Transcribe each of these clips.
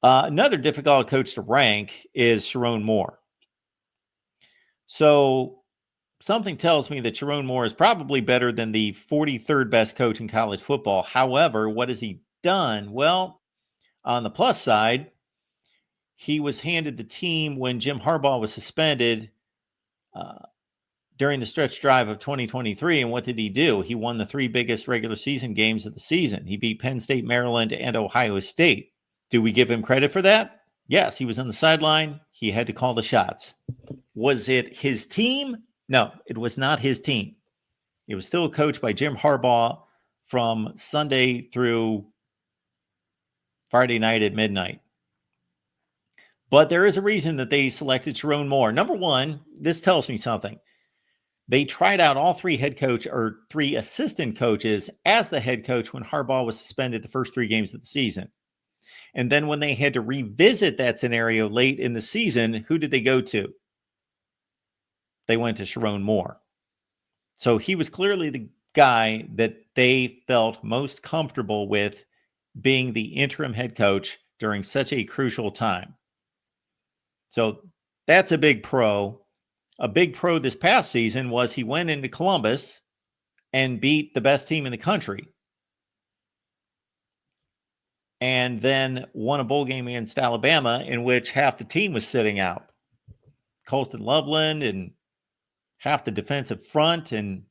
Another difficult coach to rank is Sherrone Moore. So something tells me that Sherrone Moore is probably better than the 43rd best coach in college football. However, what has he done? Well, on the plus side, he was handed the team when Jim Harbaugh was suspended during the stretch drive of 2023. And what did he do? He won the 3 biggest regular season games of the season. He beat Penn State, Maryland, and Ohio State. Do we give him credit for that? Yes, he was on the sideline. He had to call the shots. Was it his team? No, it was not his team. It was still coached by Jim Harbaugh from Sunday through Friday night at midnight. But there is a reason that they selected Sherrone Moore. Number one, this tells me something. They tried out all 3 head coach or 3 assistant coaches as the head coach when Harbaugh was suspended the first 3 games of the season. And then when they had to revisit that scenario late in the season, who did they go to? They went to Sherrone Moore. So he was clearly the guy that they felt most comfortable with being the interim head coach during such a crucial time. So that's a big pro. A big pro this past season was he went into Columbus and beat the best team in the country. And then won a bowl game against Alabama in which half the team was sitting out. Colton Loveland and half the defensive front and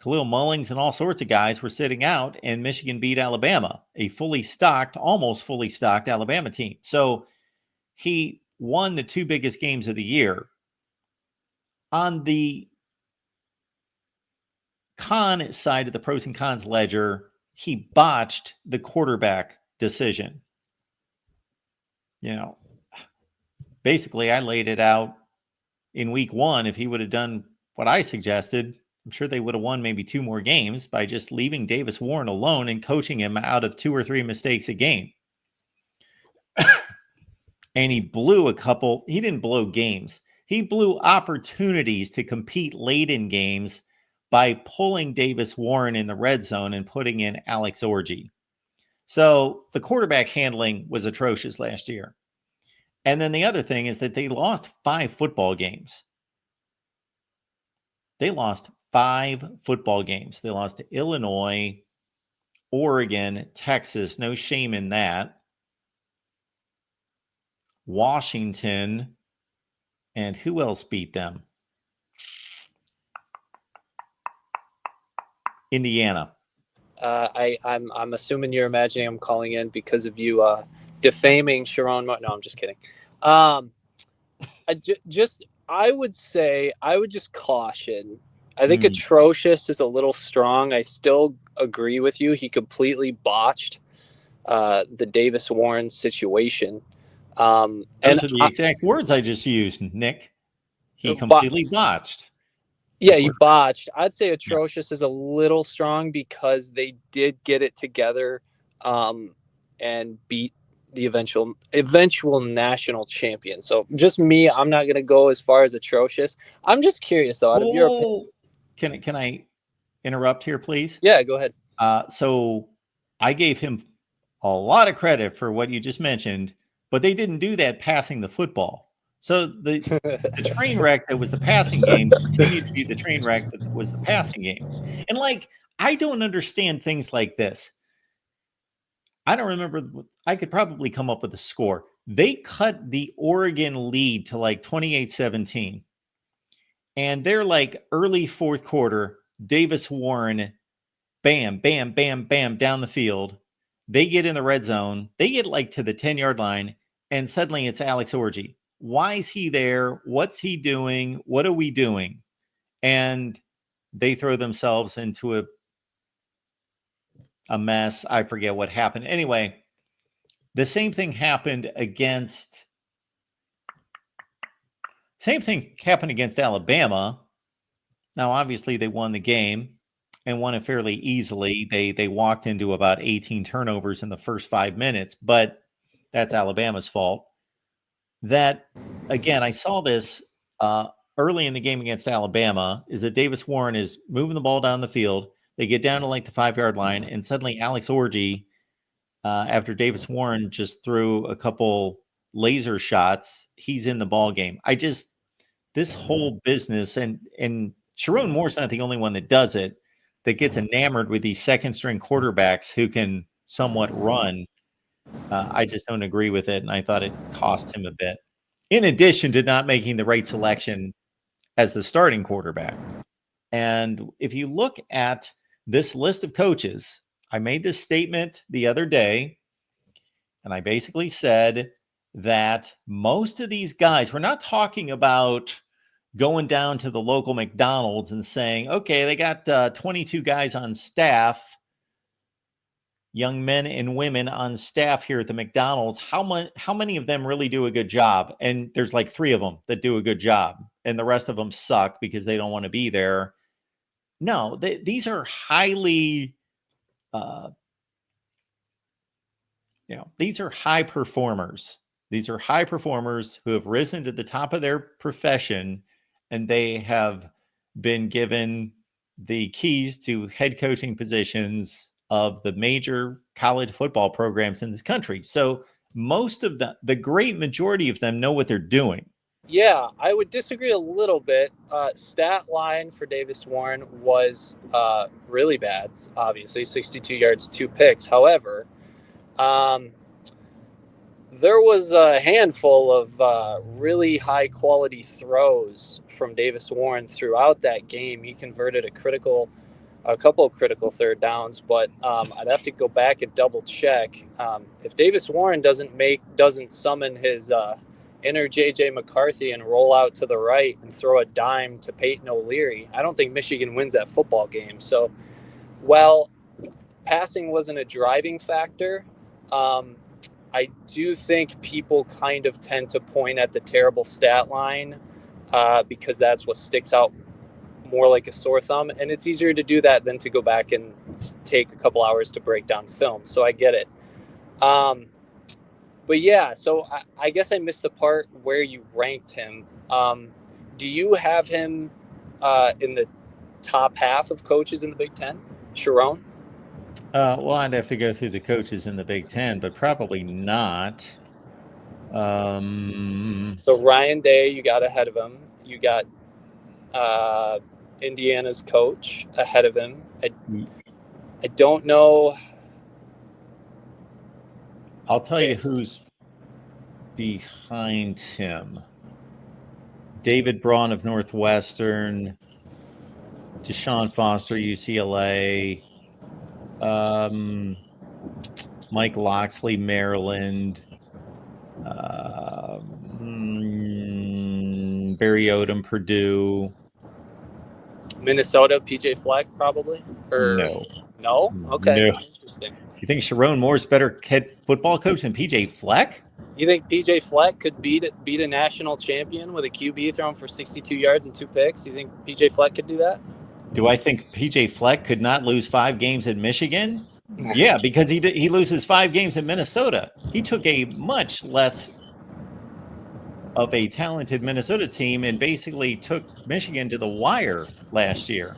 Khalil Mullings and all sorts of guys were sitting out, and Michigan beat Alabama, a fully stocked, almost fully stocked Alabama team. So he won the 2 biggest games of the year. On the con side of the pros and cons ledger, he botched the quarterback decision. Basically, I laid it out in week 1. If he would have done what I suggested, I'm sure they would have won maybe 2 more games by just leaving Davis Warren alone and coaching him out of 2 or 3 mistakes a game. And he blew he didn't blow games. He blew opportunities to compete late in games by pulling Davis Warren in the red zone and putting in Alex Orji. So the quarterback handling was atrocious last year. And then the other thing is that they lost 5 football games. They lost 5 football games. They lost to Illinois, Oregon, Texas. No shame in that. Washington. And who else beat them? Indiana. I'm assuming you're imagining I'm calling in because of you defaming Sherrone. No, I'm just kidding. I would just caution. I think atrocious is a little strong. I still agree with you. He completely botched the Davis Warren situation. Those are the exact words I just used, Nick. He completely botched. Yeah, he botched. I'd say atrocious is a little strong because they did get it together and beat the eventual national champion. So just me, I'm not going to go as far as atrocious. I'm just curious, though. Out of your opinion, can I interrupt here, please? Yeah, go ahead. So I gave him a lot of credit for what you just mentioned, but they didn't do that passing the football. So the train wreck that was the passing game continued to be the train wreck that was the passing game. And I don't understand things like this. I don't remember. I could probably come up with a score. They cut the Oregon lead to 28-17. And they're early 4th quarter, Davis Warren, bam, bam, bam, bam, down the field. They get in the red zone. They get to the 10-yard line, and suddenly it's Alex Orji. Why is he there? What's he doing? What are we doing? And they throw themselves into a mess. I forget what happened. Anyway, the same thing happened against Alabama. Now, obviously, they won the game and won it fairly easily. They walked into about 18 turnovers in the first 5 minutes, but that's Alabama's fault. That, again, I saw this early in the game against Alabama, is that Davis Warren is moving the ball down the field. They get down to the 5-yard line, and suddenly Alex Orji after Davis Warren just threw a couple laser shots, he's in the ball game. This whole business, and Sherrone Moore's not the only one that does it, that gets enamored with these second string quarterbacks who can somewhat run. I just don't agree with it, and I thought it cost him a bit. In addition to not making the right selection as the starting quarterback. And if you look at this list of coaches, I made this statement the other day, and I basically said that most of these guys, we're not talking about going down to the local McDonald's and saying, okay, they got 22 guys on staff, young men and women on staff here at the McDonald's. How many of them really do a good job? And there's like 3 of them that do a good job, and the rest of them suck because they don't want to be there. No, these are highly, these are high performers. These are high performers who have risen to the top of their profession, and they have been given the keys to head coaching positions of the major college football programs in this country. So most of the great majority of them know what they're doing. Yeah, I would disagree a little bit. Stat line for Davis Warren was really bad, obviously, 62 yards, 2 picks. However, there was a handful of really high-quality throws from Davis Warren throughout that game. He converted a couple of critical third downs, but I'd have to go back and double check. If Davis Warren doesn't summon his inner JJ McCarthy and roll out to the right and throw a dime to Peyton O'Leary, I don't think Michigan wins that football game. So, while passing wasn't a driving factor, I do think people kind of tend to point at the terrible stat line because that's what sticks out more like a sore thumb, and it's easier to do that than to go back and take a couple hours to break down film. So I get it. But yeah, so I guess I missed the part where you ranked him. Do you have him in the top half of coaches in the Big Ten, Sherrone? Well, I'd have to go through the coaches in the Big Ten, but probably not. So Ryan Day, you got ahead of him. You got Indiana's coach ahead of him. I don't know. I'll tell you who's behind him. David Braun of Northwestern, Deshaun Foster, UCLA, Mike Loxley, Maryland, Barry Odom, Purdue. Minnesota, PJ Fleck, probably? No. No? Okay. No. Interesting. You think Sherrone Moore's better head football coach than PJ Fleck? You think PJ Fleck could beat a national champion with a QB thrown for 62 yards and 2 picks? You think PJ Fleck could do that? Do I think PJ Fleck could not lose 5 games in Michigan? Yeah, because he loses 5 games in Minnesota. He took a much less of a talented Minnesota team and basically took Michigan to the wire last year.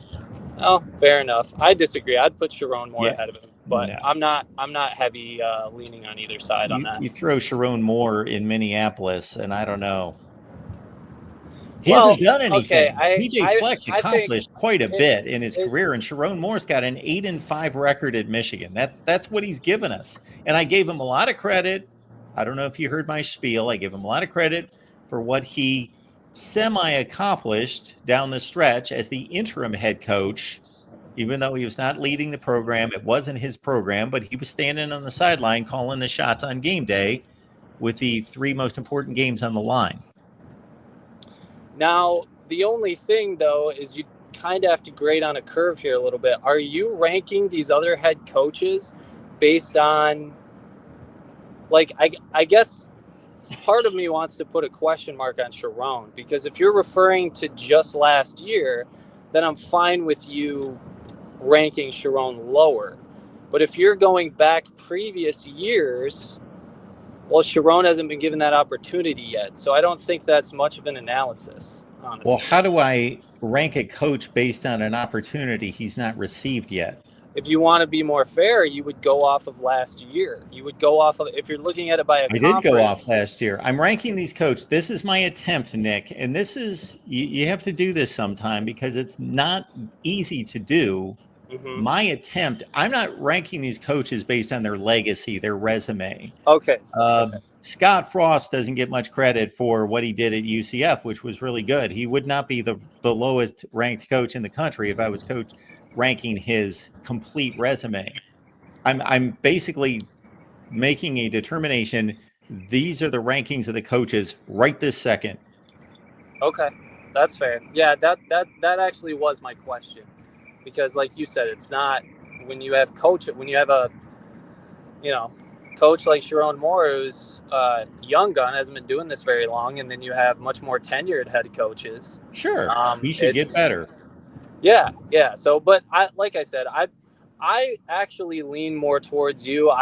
Oh, fair enough. I disagree. I'd put Sherrone Moore ahead of him, but no. I'm not heavy leaning on either side on that. You throw Sherrone Moore in Minneapolis, and I don't know. He hasn't done anything. Okay, PJ Fleck's accomplished quite a bit in his career, and Sherrone Moore's got an 8-5 record at Michigan. That's what he's given us, and I gave him a lot of credit. I don't know if you heard my spiel. I gave him a lot of credit for what he semi-accomplished down the stretch as the interim head coach, even though he was not leading the program. It wasn't his program, but he was standing on the sideline calling the shots on game day with the 3 most important games on the line. Now, the only thing, though, is you kind of have to grade on a curve here a little bit. Are you ranking these other head coaches based on, like, I guess part of me wants to put a question mark on Sherrone, because if you're referring to just last year, then I'm fine with you ranking Sherrone lower. But if you're going back previous years, well, Sherrone hasn't been given that opportunity yet. So I don't think that's much of an analysis, honestly. Well, how do I rank a coach based on an opportunity he's not received yet? if you want to be more fair, you would go off of last year. You would go off of, if you're looking at it by a I did go off conference. last year. I'm ranking these coaches. This is my attempt, Nick. And this is, you have to do this sometime because it's not easy to do. Mm-hmm. My attempt, I'm not ranking these coaches based on their legacy, their resume. Okay. Scott Frost doesn't get much credit for what he did at UCF, which was really good. He would not be the lowest ranked coach in the country if I was ranking his complete resume. I'm basically making a determination. These are the rankings of the coaches right this second. Okay, that's fair. Yeah, that actually was my question, because like you said, it's not when you have a coach like Sherrone Moore, who's young gun, hasn't been doing this very long, and then you have much more tenured head coaches. Sure, he should get better. Yeah. So, but like I said, I actually lean more towards you.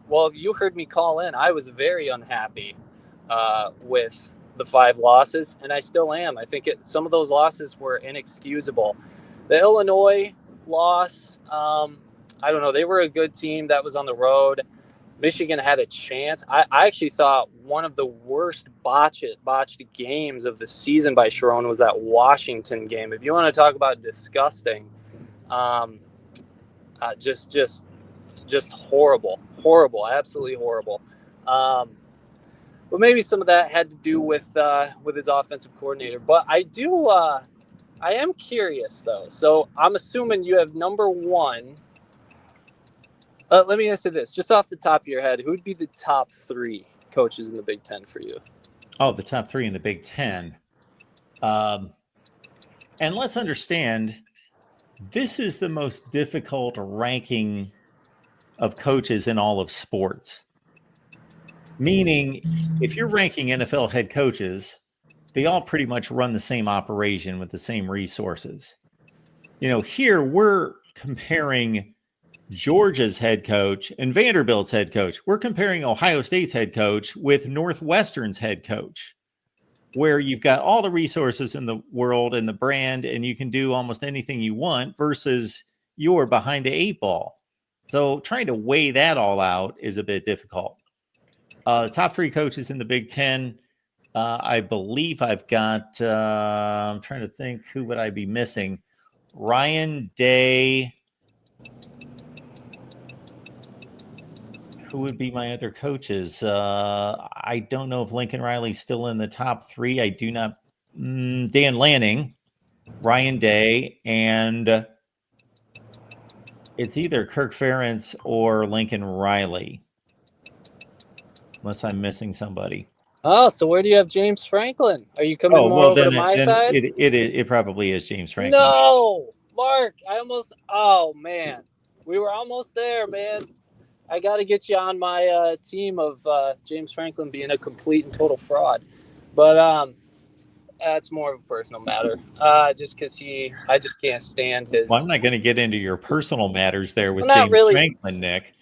Well, you heard me call in. I was very unhappy with the 5 losses, and I still am. I think some of those losses were inexcusable. The Illinois loss, I don't know. They were a good team that was on the road. Michigan had a chance. I actually thought one of the worst botched games of the season by Sherrone was that Washington game. If you want to talk about disgusting, just horrible, absolutely horrible. But maybe some of that had to do with his offensive coordinator. But I am curious though. So I'm assuming you have number 1. Let me answer this. Just off the top of your head, who would be the top 3 coaches in the Big Ten for you? Oh, the top 3 in the Big Ten. And let's understand, this is the most difficult ranking of coaches in all of sports. Meaning, if you're ranking NFL head coaches, they all pretty much run the same operation with the same resources. Here we're comparing Georgia's head coach and Vanderbilt's head coach. We're comparing Ohio State's head coach with Northwestern's head coach, where you've got all the resources in the world and the brand, and you can do almost anything you want, versus you're behind the 8 ball. So trying to weigh that all out is a bit difficult. The top 3 coaches in the Big Ten, I believe I've got, I'm trying to think, who would I be missing? Ryan Day. Who would be my other coaches? I don't know if Lincoln Riley's still in the top 3. I do not. Dan Lanning, Ryan Day, and it's either Kirk Ferentz or Lincoln Riley, unless I'm missing somebody. Oh, so where do you have James Franklin? Are you coming more over to my side? It probably is James Franklin. No, Mark, oh man, we were almost there, man. I got to get you on my team of James Franklin being a complete and total fraud. But that's more of a personal matter. Just because I just can't stand his. Well, I'm not going to get into your personal matters there with James Franklin, Nick.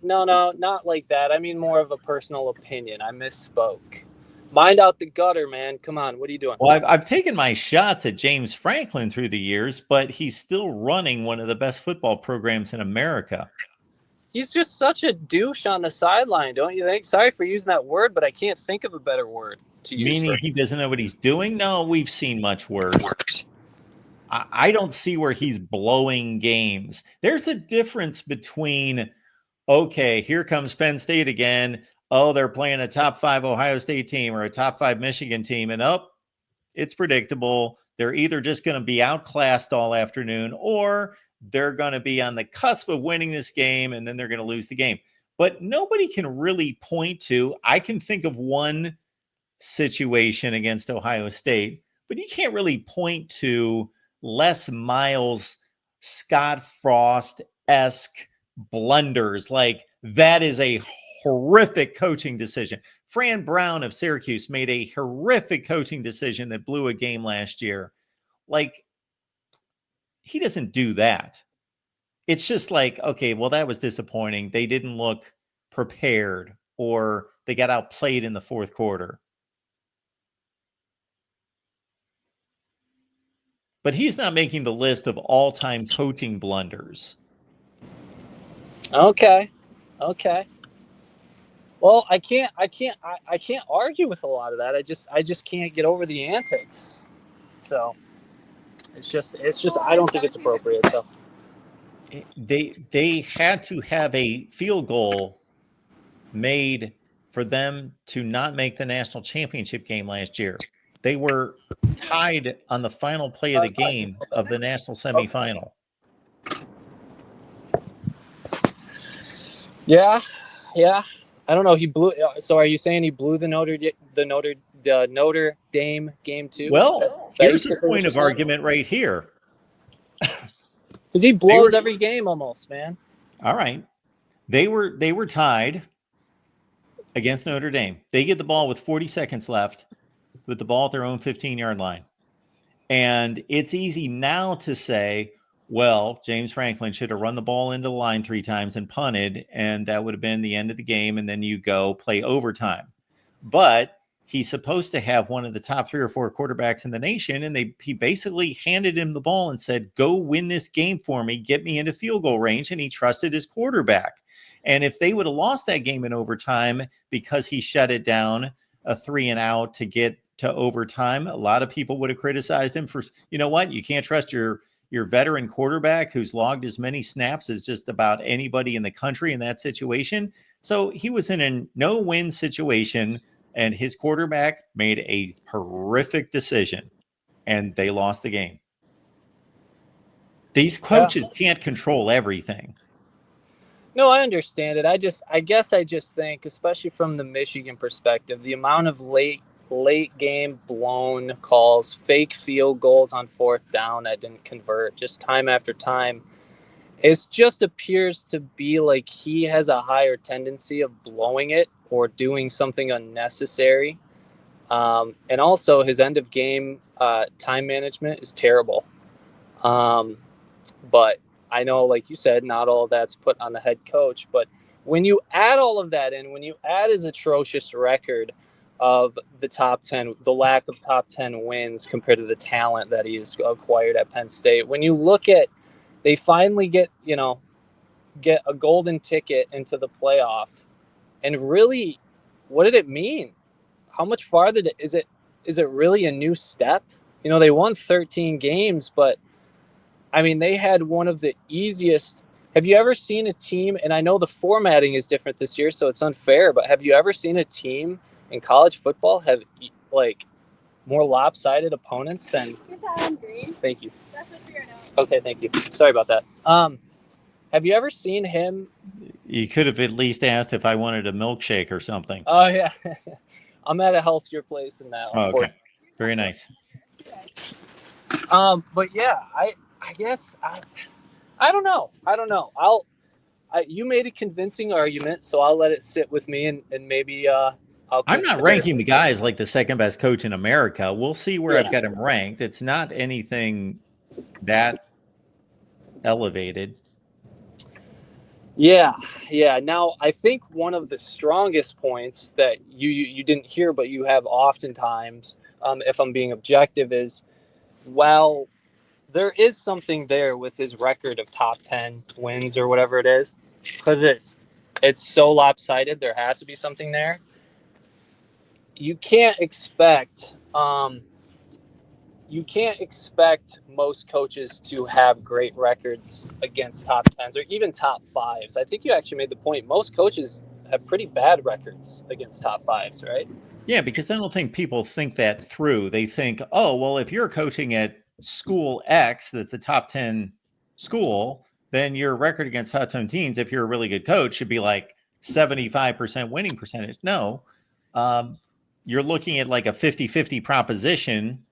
No, not like that. I mean more of a personal opinion. I misspoke. Mind out the gutter, man. Come on, what are you doing? Well, I've taken my shots at James Franklin through the years, but he's still running one of the best football programs in America. He's just such a douche on the sideline, don't you think? Sorry for using that word, but I can't think of a better word to use. Meaning he doesn't know what he's doing? No, we've seen much worse. I don't see where he's blowing games. There's a difference between, okay, here comes Penn State again. Oh, they're playing a top 5 Ohio State team or a top 5 Michigan team. And it's predictable. They're either just going to be outclassed all afternoon, or they're going to be on the cusp of winning this game, and then they're going to lose the game. But nobody can really point to, I can think of one situation against Ohio State, but you can't really point to Les Miles, Scott Frost-esque blunders. Like, that is a horrific coaching decision. Fran Brown of Syracuse made a horrific coaching decision that blew a game last year. Like, he doesn't do that. It's just like, okay, well, that was disappointing. They didn't look prepared, or they got outplayed in the fourth quarter. But he's not making the list of all-time coaching blunders. Okay. Well, I can't argue with a lot of that. I just can't get over the antics. So it's just I don't think it's appropriate. So They had to have a field goal made for them to not make the national championship game last year. They were tied on the final play of the game of the national semifinal. yeah. I don't know. He blew. So are you saying he blew the Notre Dame game too? Well, here's a point of argument right here. Because he blows every game almost, man. All right. They were tied against Notre Dame. They get the ball with 40 seconds left with the ball at their own 15-yard line. And it's easy now to say, well, James Franklin should have run the ball into the line 3 times and punted, and that would have been the end of the game, and then you go play overtime. But he's supposed to have one of the top 3 or 4 quarterbacks in the nation, and he basically handed him the ball and said, go win this game for me, get me into field goal range, and he trusted his quarterback. And if they would have lost that game in overtime because he shut it down, a 3 and out to get to overtime, a lot of people would have criticized him for, you know what, you can't trust your veteran quarterback who's logged as many snaps as just about anybody in the country in that situation. So he was in a no-win situation, and his quarterback made a horrific decision, and they lost the game. These coaches can't control everything. No, I understand it. I guess I just think, especially from the Michigan perspective, the amount of late game blown calls, fake field goals on 4th down that didn't convert, just time after time, it just appears to be like he has a higher tendency of blowing it or doing something unnecessary. And also his end of game time management is terrible. But I know, like you said, not all of that's put on the head coach. But when you add all of that in, when you add his atrocious record of the top 10, the lack of top 10 wins compared to the talent that he has acquired at Penn State, when you look at, they finally get a golden ticket into the playoff. And really, what did it mean? How much farther is it really a new step? They won 13 games, but I mean, they had one of the easiest. Have you ever seen a team, and I know the formatting is different this year, so it's unfair, but have you ever seen a team in college football have like more lopsided opponents than Green? Thank you. That's what we are now. Okay, thank you. Sorry about that. Have you ever seen him? You could have at least asked if I wanted a milkshake or something. Oh, yeah. I'm at a healthier place than that. Oh, okay. Very nice. But yeah, I guess I don't know. You made a convincing argument, so I'll let it sit with me and maybe I'm not ranking the guy as like the second best coach in America. We'll see where I've got him ranked. It's not anything that elevated. Yeah. Now, I think one of the strongest points that you didn't hear, but you have oftentimes, if I'm being objective, is, well, there is something there with his record of top 10 wins or whatever it is, because it's so lopsided. There has to be something there. You can't expect most coaches to have great records against top 10s or even top 5s. I think you actually made the point. Most coaches have pretty bad records against top 5s, right? Yeah, because I don't think people think that through. They think, oh, well, if you're coaching at school X that's a top 10 school, then your record against top 10 teams, if you're a really good coach, should be like 75% winning percentage. No, you're looking at like a 50-50 proposition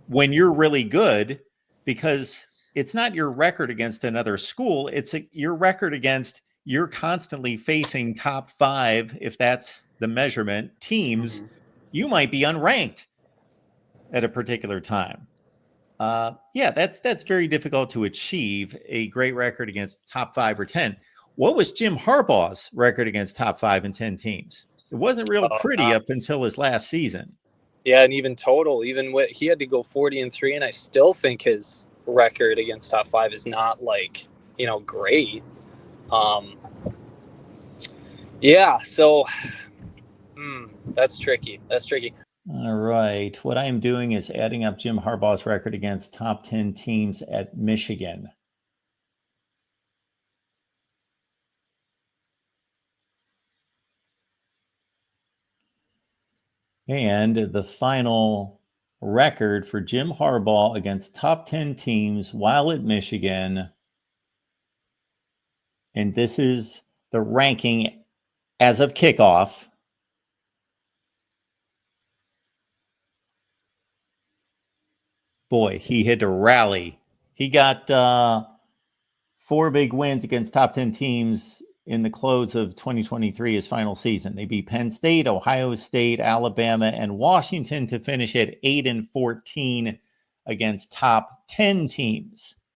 when you're really good, because it's not your record against another school. It's your record against, you're constantly facing top 5, if that's the measurement, teams. You might be unranked at a particular time. That's very difficult to achieve a great record against top 5 or 10. What was Jim Harbaugh's record against top 5 and 10 teams? It wasn't real pretty up until his last season. Yeah, and even total, he had to go 40-3, and I still think his record against top 5 is not like, great. Yeah, so that's tricky. All right. What I am doing is adding up Jim Harbaugh's record against top 10 teams at Michigan. And the final record for Jim Harbaugh against top 10 teams while at Michigan. And this is the ranking as of kickoff. Boy, he had to rally. He got 4 big wins against top 10 teams in the close of 2023, his final season. They beat Penn State, Ohio State, Alabama, and Washington to finish at 8-14 against top 10 teams.